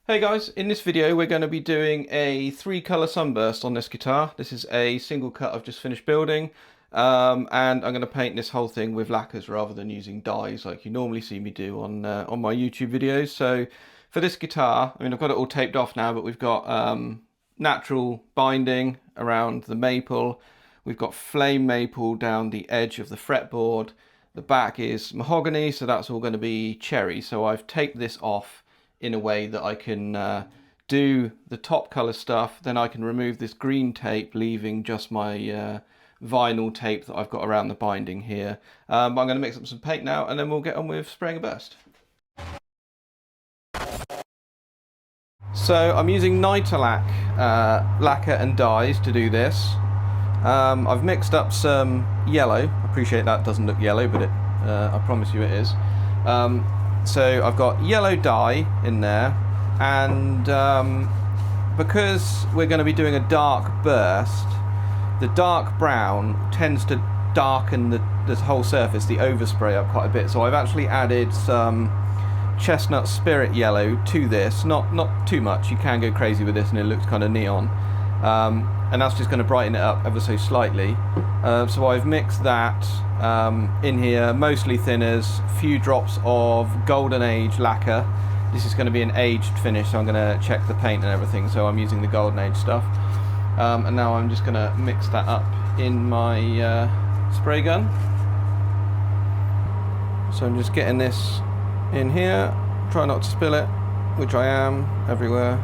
Hey guys, in this video we're going to be doing a 3-colour sunburst on this guitar. This is a single cut I've just finished building, and I'm going to paint this whole thing with lacquers rather than using dyes like you normally see me do on my YouTube videos. So for this guitar, I mean, I've got it all taped off now, but we've got natural binding around the maple. We've got flame maple down the edge of the fretboard. The back is mahogany, so that's all going to be cherry. So I've taped this off in a way that I can do the top color stuff, then I can remove this green tape, leaving just my vinyl tape that I've got around the binding here. I'm going to mix up some paint now, and then we'll get on with spraying a burst. So I'm using Nitorlack lacquer and dyes to do this. I've mixed up some yellow. I appreciate that doesn't look yellow, but I promise you it is. So I've got yellow dye in there, and because we're going to be doing a dark burst, the dark brown tends to darken this whole surface, the overspray, up quite a bit. So I've actually added some chestnut spirit yellow to this, not too much. You can go crazy with this and it looks kind of neon, and that's just going to brighten it up ever so slightly. So I've mixed that in here, mostly thinners, few drops of golden age lacquer. This is going to be an aged finish, so I'm going to check the paint and everything, so I'm using the golden age stuff. And now I'm just going to mix that up in my spray gun. So I'm just getting this in here, try not to spill it, which I am everywhere.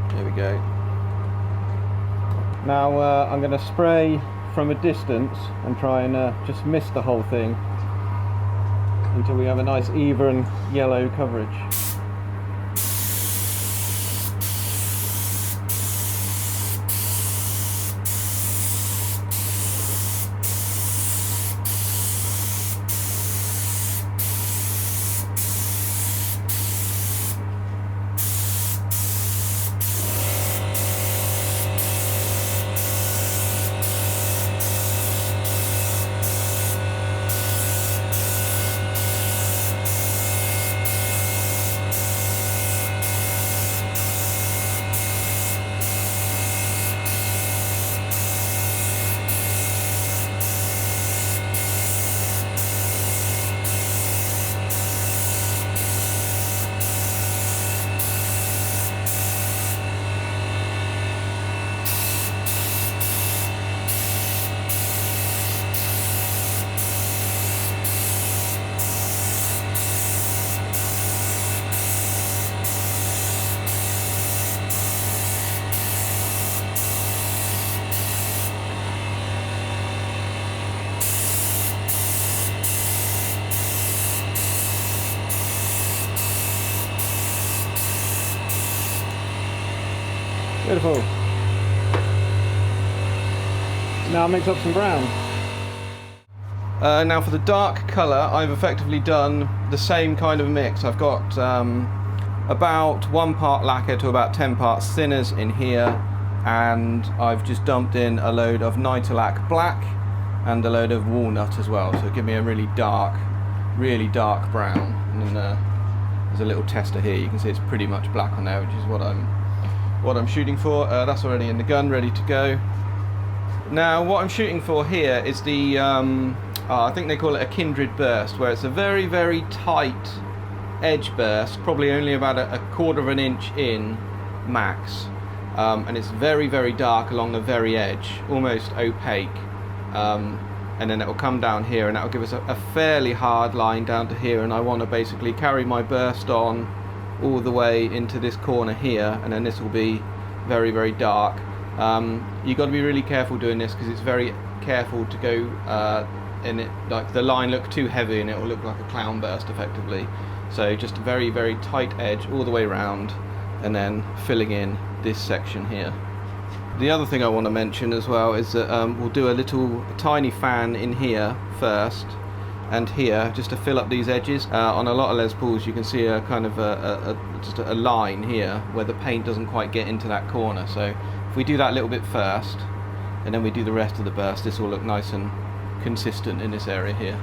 There we go. Now I'm going to spray from a distance and try and just mist the whole thing until we have a nice even yellow coverage. Beautiful. Now I'll mix up some brown. Now for the dark colour, I've effectively done the same kind of mix. I've got about 1 part lacquer to about 10 parts thinners in here, and I've just dumped in a load of Nitorlack black and a load of walnut as well, so give me a really dark brown. And then there's a little tester here, you can see it's pretty much black on there, which is what I'm shooting for. That's already in the gun, ready to go. Now what I'm shooting for here is the I think they call it a kindred burst, where it's a very, very tight edge burst, probably only about a quarter of an inch in max, and it's very, very dark along the very edge, almost opaque, and then it will come down here and that will give us a fairly hard line down to here, and I want to basically carry my burst on all the way into this corner here, and then this will be very, very dark. You've got to be really careful doing this, because it's very careful to go in it, like the line look too heavy and it will look like a clown burst effectively. So just a very, very tight edge all the way around, and then filling in this section here. The other thing I want to mention as well is that we'll do a tiny fan in here first, and here, just to fill up these edges. On a lot of Les Pauls you can see a kind of just a line here where the paint doesn't quite get into that corner. So if we do that a little bit first, and then we do the rest of the burst, this will look nice and consistent in this area here.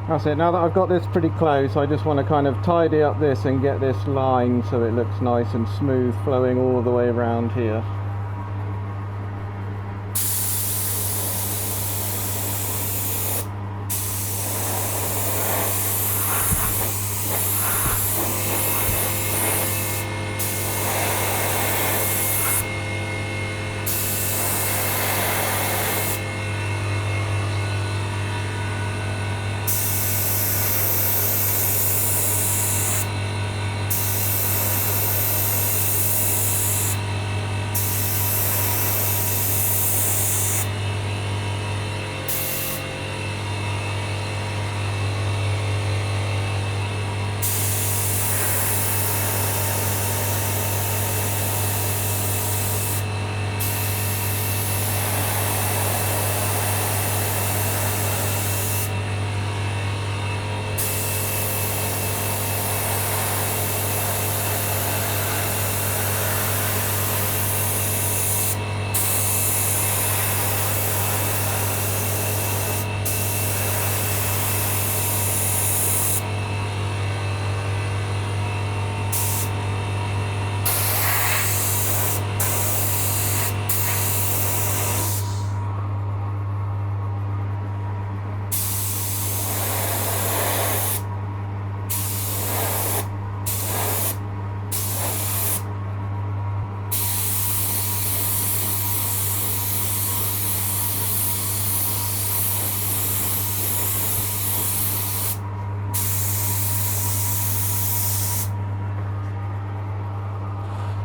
That's it. Now that I've got this pretty close, I just want to kind of tidy up this and get this line so it looks nice and smooth flowing all the way around here.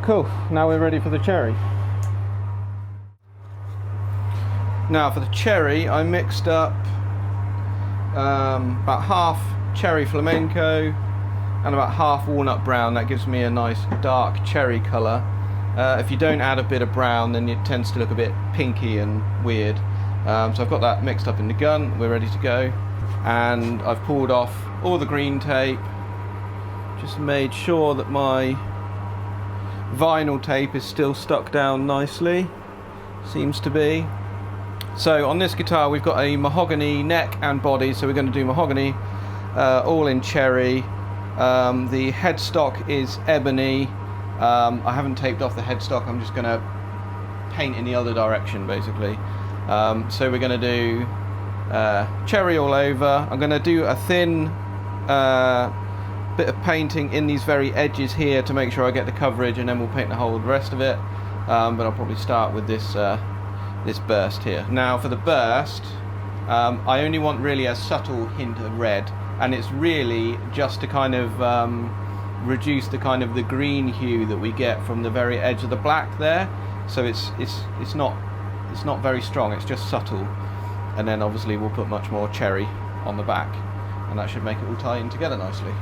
Cool, now we're ready for the cherry. Now for the cherry, I mixed up about half cherry flamenco and about half walnut brown. That gives me a nice dark cherry colour. If you don't add a bit of brown, then it tends to look a bit pinky and weird. So I've got that mixed up in the gun, we're ready to go. And I've pulled off all the green tape, just made sure that my vinyl tape is still stuck down nicely, seems to be. So on this guitar we've got a mahogany neck and body, so we're going to do mahogany, all in cherry. The headstock is ebony. I haven't taped off the headstock, I'm just going to paint in the other direction basically. So we're going to do cherry all over. I'm going to do a thin bit of painting in these very edges here to make sure I get the coverage, and then we'll paint the whole rest of it. But I'll probably start with this this burst here. Now for the burst, I only want really a subtle hint of red, and it's really just to kind of reduce the kind of the green hue that we get from the very edge of the black there. So it's not very strong, it's just subtle. And then obviously we'll put much more cherry on the back, and that should make it all tie in together nicely.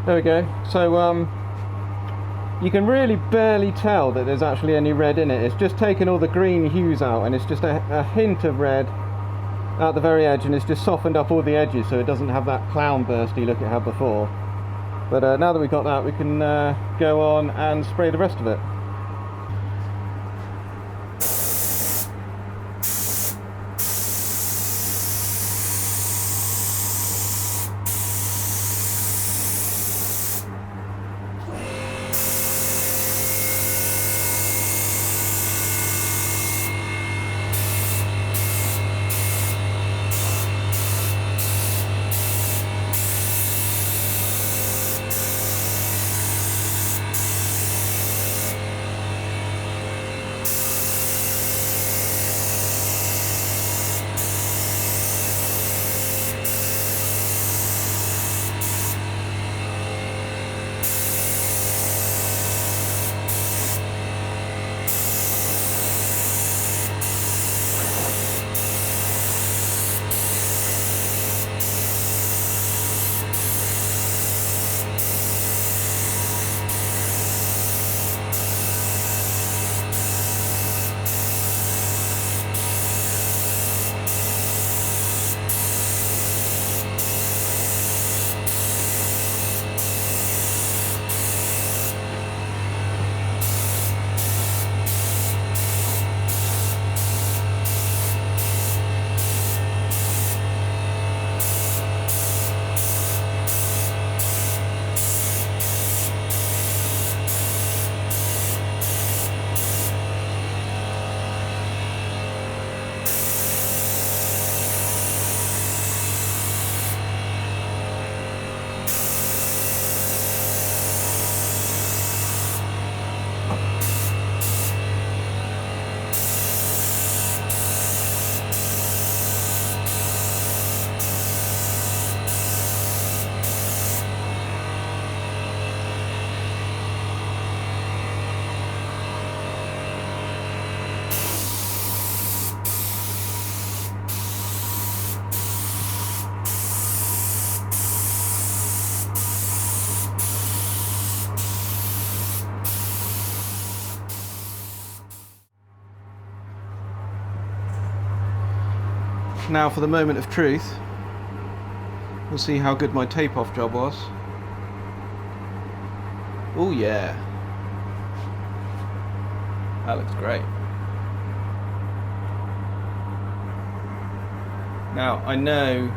There we go. So you can really barely tell that there's actually any red in it. It's just taken all the green hues out, and it's just a hint of red at the very edge, and it's just softened up all the edges so it doesn't have that clown bursty look it had before. But now that we've got that, we can go on and spray the rest of it. Now for the moment of truth. We'll see how good my tape off job was. Oh yeah. That looks great. Now I know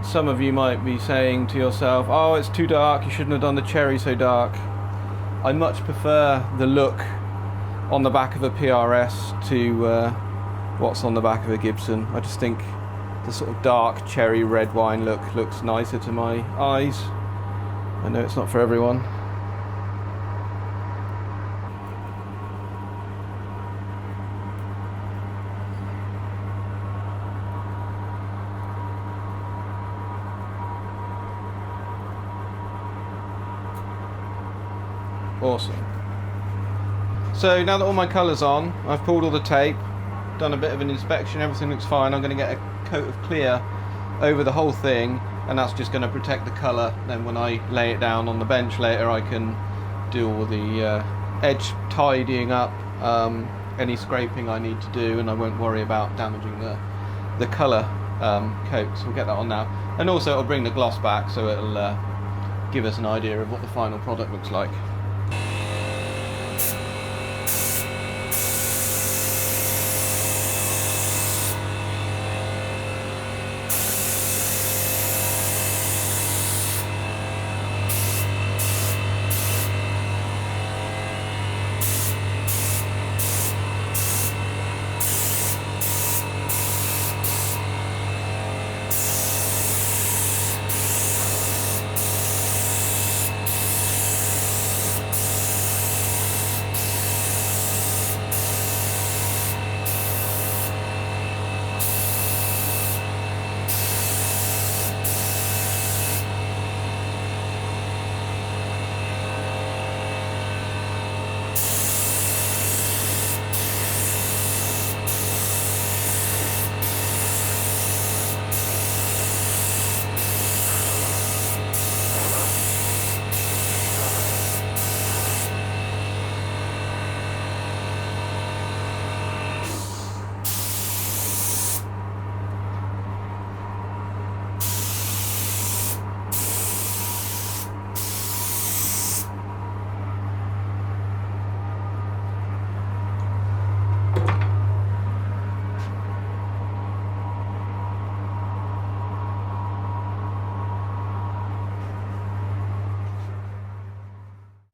some of you might be saying to yourself, oh, it's too dark, you shouldn't have done the cherry so dark. I much prefer the look on the back of a PRS to what's on the back of a Gibson. I just think the sort of dark cherry red wine look looks nicer to my eyes. I know it's not for everyone. Awesome. So now that all my colour's on, I've pulled all the tape, done a bit of an inspection, everything looks fine. I'm going to get a coat of clear over the whole thing, and that's just going to protect the colour. Then when I lay it down on the bench later, I can do all the edge tidying up, any scraping I need to do, and I won't worry about damaging the colour coat. So we'll get that on now. And also it'll bring the gloss back, so it'll give us an idea of what the final product looks like.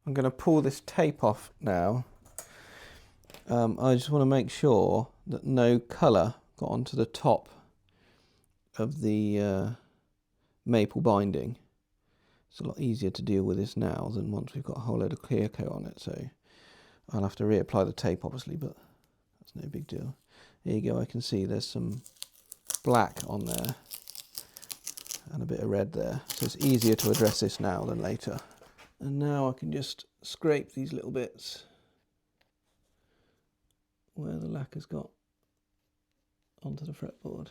I'm going to pull this tape off now. I just want to make sure that no colour got onto the top of the maple binding. It's a lot easier to deal with this now than once we've got a whole load of clear coat on it, so I'll have to reapply the tape obviously, but that's no big deal. There you go, I can see there's some black on there and a bit of red there, so it's easier to address this now than later. And now I can just scrape these little bits where the lacquer's got onto the fretboard.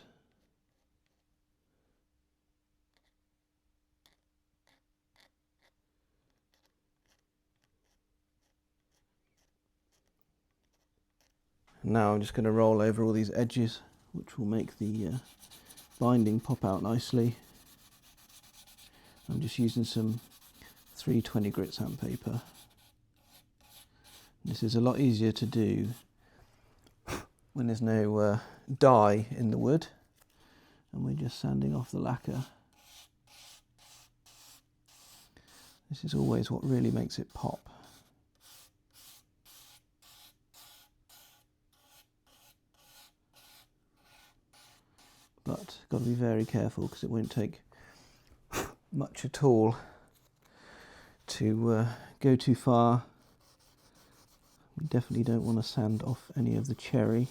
Now I'm just going to roll over all these edges, which will make the binding pop out nicely. I'm just using some 320 grit sandpaper. This is a lot easier to do when there's no dye in the wood and we're just sanding off the lacquer. This is always what really makes it pop. But got to be very careful because it won't take much at all to go too far. We definitely don't want to sand off any of the cherry.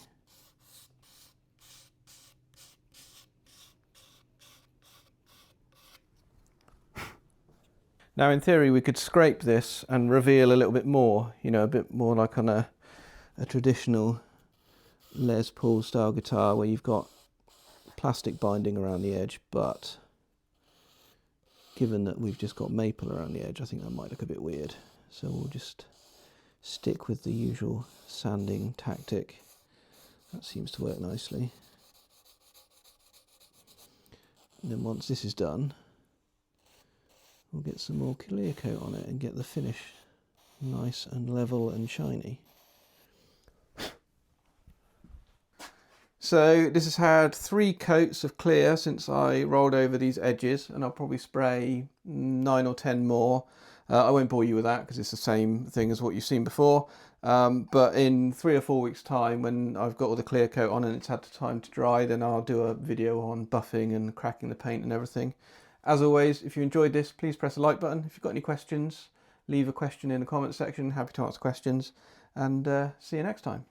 Now in theory we could scrape this and reveal a little bit more, you know, a bit more like on a traditional Les Paul style guitar where you've got plastic binding around the edge, but given that we've just got maple around the edge, I think that might look a bit weird. So we'll just stick with the usual sanding tactic. That seems to work nicely. And then once this is done, we'll get some more clear coat on it and get the finish nice and level and shiny. So this has had 3 coats of clear since I rolled over these edges, and I'll probably spray 9 or 10 more. I won't bore you with that because it's the same thing as what you've seen before. But in 3 or 4 weeks time, when I've got all the clear coat on and it's had time to dry, then I'll do a video on buffing and cracking the paint and everything. As always, if you enjoyed this, please press the like button. If you've got any questions, leave a question in the comment section. Happy to answer questions, and see you next time.